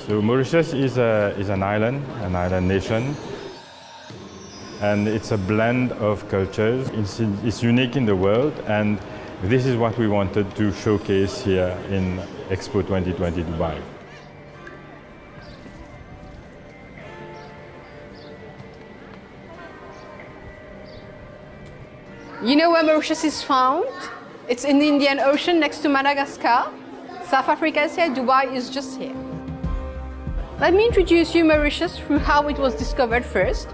So Mauritius is an island nation, and it's a blend of cultures. It's unique in the world, and this is what we wanted to showcase here in Expo 2020 Dubai. You know where Mauritius is found? It's in the Indian Ocean next to Madagascar. South Africa is here, Dubai is just here. Let me introduce you Mauritius through how it was discovered first.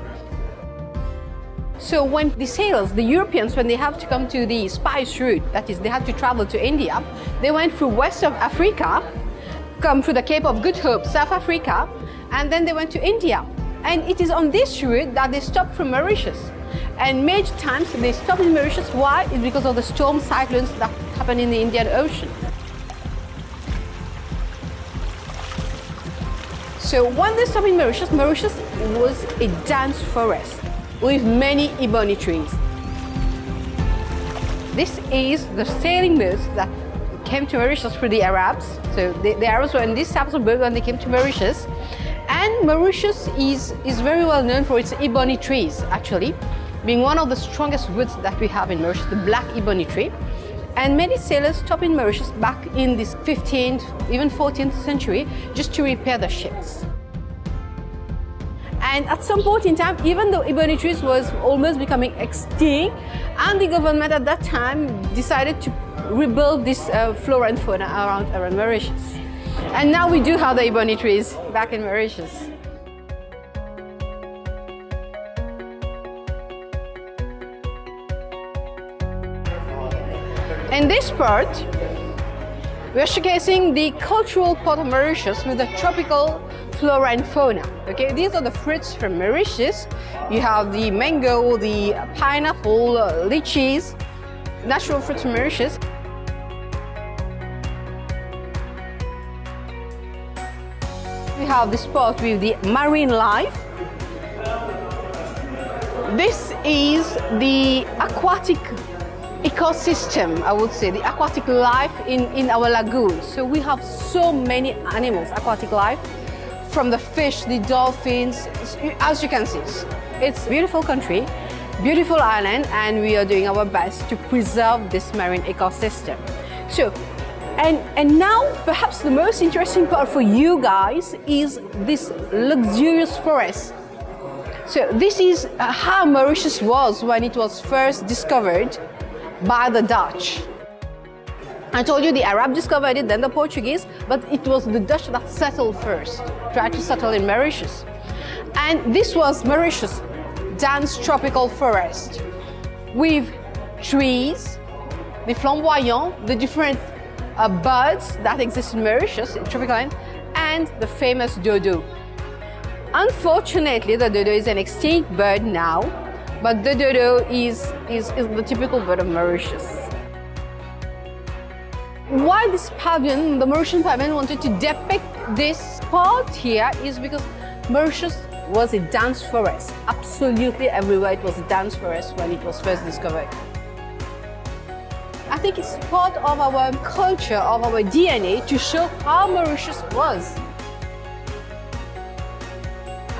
So when the sailors, the Europeans, when they have to come to the spice route, that is, they had to travel to India, they went through west of Africa, come through the Cape of Good Hope, South Africa, and then they went to India. And it is on this route that they stopped from Mauritius. And many times they stopped in Mauritius. Why? It's because of the storm cyclones that happen in the Indian Ocean. So when they stopped in Mauritius, Mauritius was a dense forest with many ebony trees. This is the sailing boats that came to Mauritius through the Arabs. So the Arabs were in these types of boats when they came to Mauritius. And Mauritius is very well known for its ebony trees, actually, being one of the strongest woods that we have in Mauritius, the black ebony tree. And many sailors stopped in Mauritius back in this 15th, even 14th century, just to repair the ships. And at some point in time, even though ebony trees was almost becoming extinct, and the government at that time decided to rebuild this flora and fauna around Mauritius. And now we do have the ebony trees back in Mauritius. In this part, we are showcasing the cultural part of Mauritius with the tropical flora and fauna. Okay, these are the fruits from Mauritius. You have the mango, the pineapple, lychees, natural fruits from Mauritius. We have this part with the marine life. This is the aquatic ecosystem, I would say, the aquatic life in our lagoons. So we have so many animals, aquatic life, from the fish, the dolphins, as you can see. It's a beautiful country, beautiful island, and we are doing our best to preserve this marine ecosystem. So, and now perhaps the most interesting part for you guys is this luxurious forest. So this is how Mauritius was when it was first discovered by the Dutch. I told you the Arab discovered it, then the Portuguese, but it was the Dutch that settled first, tried to settle in Mauritius. And this was Mauritius, dense tropical forest with trees, the flamboyant, the different birds that exist in Mauritius, in tropical island, and the famous dodo. Unfortunately, the dodo is an extinct bird now, but the dodo is the typical bird of Mauritius. Why this pavilion, the Mauritian pavilion, wanted to depict this part here is because Mauritius was a dense forest. Absolutely everywhere it was a dense forest when it was first discovered. I think it's part of our culture, of our DNA, to show how Mauritius was.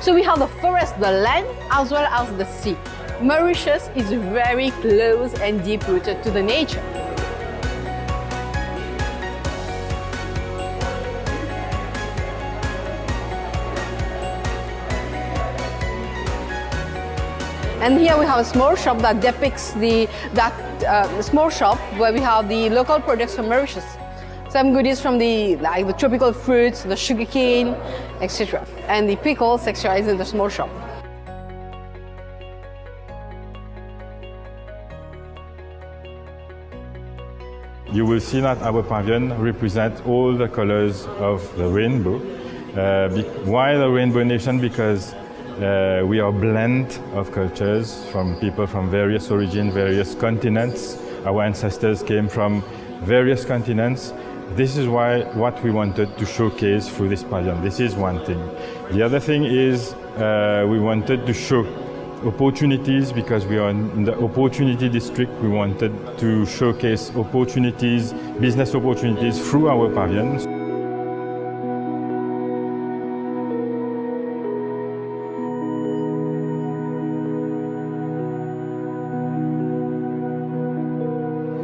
So we have the forest, the land, as well as the sea. Mauritius is very close and deep-rooted to the nature. And here we have a small shop that depicts the small shop where we have the local products from Mauritius. Some goodies from the tropical fruits, the sugarcane, etc. And the pickles, etc. is in the small shop. You will see that our pavilion represents all the colors of the rainbow. Why the Rainbow Nation? Because we are a blend of cultures from people from various origins, various continents. Our ancestors came from various continents. This is what we wanted to showcase through this pavilion. This is one thing. The other thing is we wanted to show opportunities, because we are in the opportunity district. We wanted to showcase opportunities, business opportunities through our pavilions.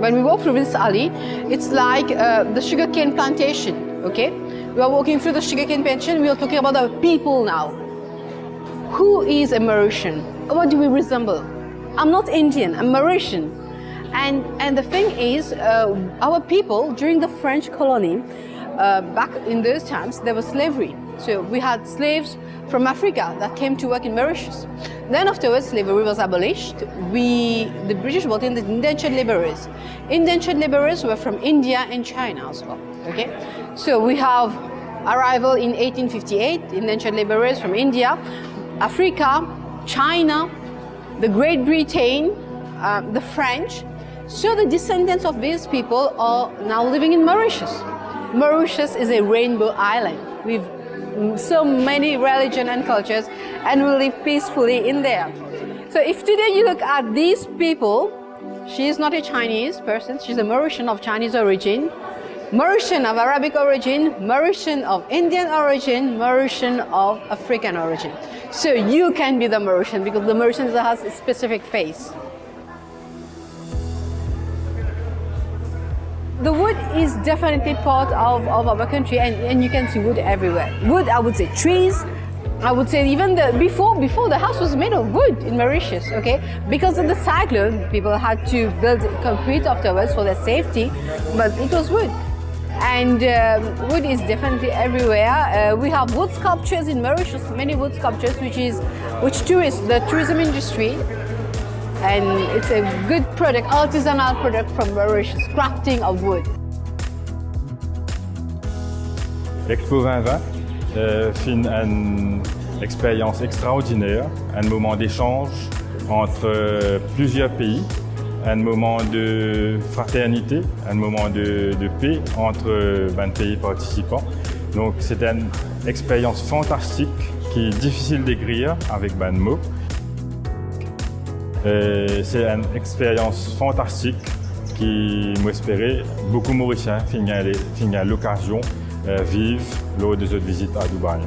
when we walk through this alley, it's like the sugarcane plantation, okay? We are walking through the sugarcane plantation, we are talking about our people now. Who is a Mauritian? What do we resemble? I'm not Indian, I'm Mauritian. And the thing is, our people, during the French colony, back in those times, there was slavery. So we had slaves from Africa that came to work in Mauritius. Then afterwards, slavery was abolished. The British brought in the indentured laborers. Indentured laborers were from India and China as well, okay? So we have arrival in 1858, indentured laborers from India, Africa, China, the Great Britain, the French. So the descendants of these people are now living in Mauritius. Mauritius is a rainbow island with so many religions and cultures, and we live peacefully in there. So if today you look at these people, she is not a Chinese person, she's a Mauritian of Chinese origin, Mauritian of Arabic origin, Mauritian of Indian origin, Mauritian of African origin. So you can be the Mauritian because the Mauritian has a specific face. The wood is definitely part of our country, and you can see wood everywhere. Wood, I would say trees. I would say even before the house was made of wood in Mauritius, okay? Because of the cyclone, people had to build concrete afterwards for their safety, but it was wood. And wood is definitely everywhere. We have wood sculptures in Mauritius, many wood sculptures, the tourism industry. And it's a good product, artisanal product from Mauritius, crafting of wood. Expo 2020 fut une expérience extraordinaire, un moment d'échange entre plusieurs pays, un moment de fraternité, un moment de paix entre 20 pays participants. Donc c'était une expérience fantastique qui est difficile d'écrire avec de mots. C'est une expérience fantastique qui m'espérait beaucoup Mauriciens finir l'occasion vivre lors de cette visite à Dubaï.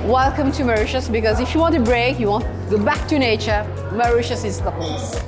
Welcome to Mauritius, because if you want a break, you want to go back to nature, Mauritius is the place.